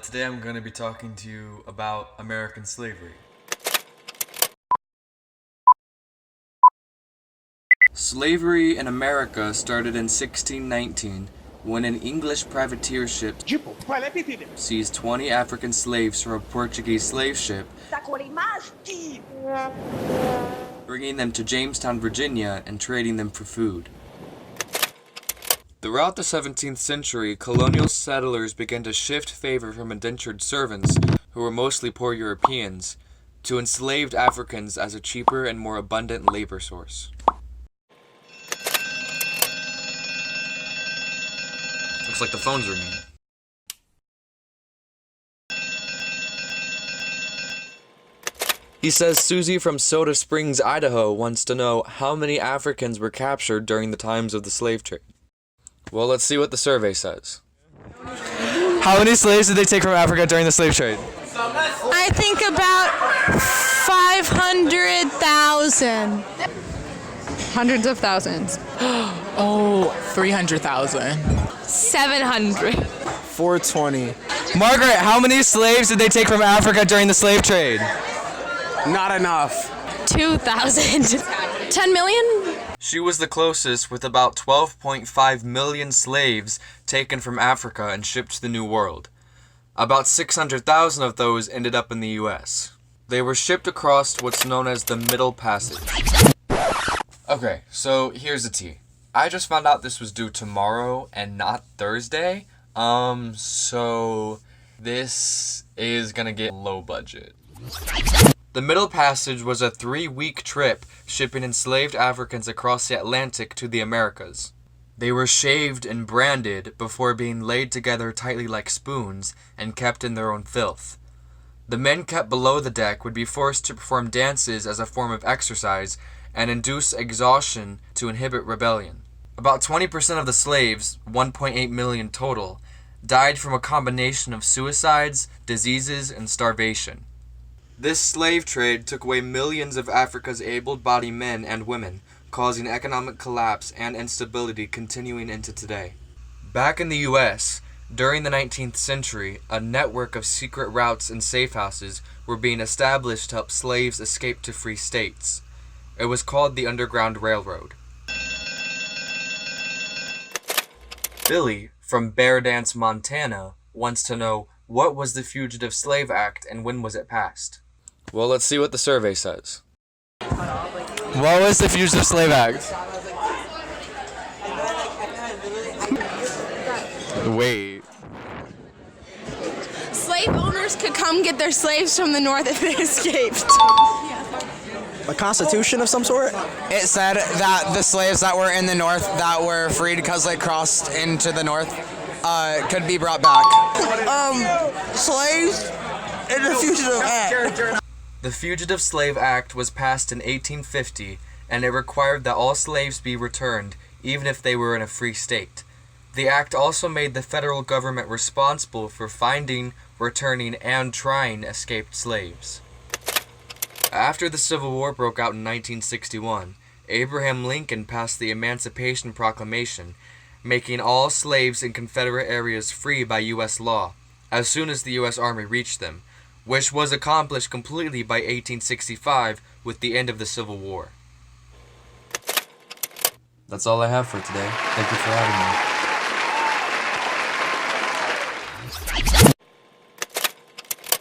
Today I'm going to be talking to you about American slavery. Slavery in America started in 1619 when an English privateer ship seized 20 African slaves from a Portuguese slave ship, bringing them to Jamestown, Virginia, and trading them for food. Throughout the 17th century, colonial settlers began to shift favor from indentured servants, who were mostly poor Europeans, to enslaved Africans as a cheaper and more abundant labor source. Looks like the phone's ringing. He says Susie from Soda Springs, Idaho wants to know how many Africans were captured during the times of the slave trade. Well, let's see what the survey says. How many slaves did they take from Africa during the slave trade? I think about 500,000. Hundreds of thousands. Oh, 300,000. 700. 420. Margaret, how many slaves did they take from Africa during the slave trade? Not enough. 2,000. 10 million? She was the closest, with about 12.5 million slaves taken from Africa and shipped to the New World. About 600,000 of those ended up in the US. They were shipped across what's known as the Middle Passage. Okay, so here's the tea. I just found out this was due tomorrow and not Thursday. So this is gonna get low budget. The Middle Passage was a 3-week trip shipping enslaved Africans across the Atlantic to the Americas. They were shaved and branded before being laid together tightly like spoons and kept in their own filth. The men kept below the deck would be forced to perform dances as a form of exercise and induce exhaustion to inhibit rebellion. About 20% of the slaves, 1.8 million total, died from a combination of suicides, diseases, and starvation. This slave trade took away millions of Africa's able-bodied men and women, causing economic collapse and instability continuing into today. Back in the US, during the 19th century, a network of secret routes and safe houses were being established to help slaves escape to free states. It was called the Underground Railroad. Billy, from Bear Dance, Montana, wants to know, what was the Fugitive Slave Act and when was it passed? Well, let's see what the survey says. What was the Fugitive Slave Act? Wait. Slave owners could come get their slaves from the north if they escaped. A constitution of some sort? It said that the slaves that were in the north that were freed because they crossed into the north could be brought back. Slaves in the Fugitive Act. The Fugitive Slave Act was passed in 1850, and it required that all slaves be returned, even if they were in a free state. The act also made the federal government responsible for finding, returning, and trying escaped slaves. After the Civil War broke out in 1961, Abraham Lincoln passed the Emancipation Proclamation, making all slaves in Confederate areas free by U.S. law, as soon as the U.S. Army reached them, which was accomplished completely by 1865 with the end of the Civil War. That's all I have for today. Thank you for having me.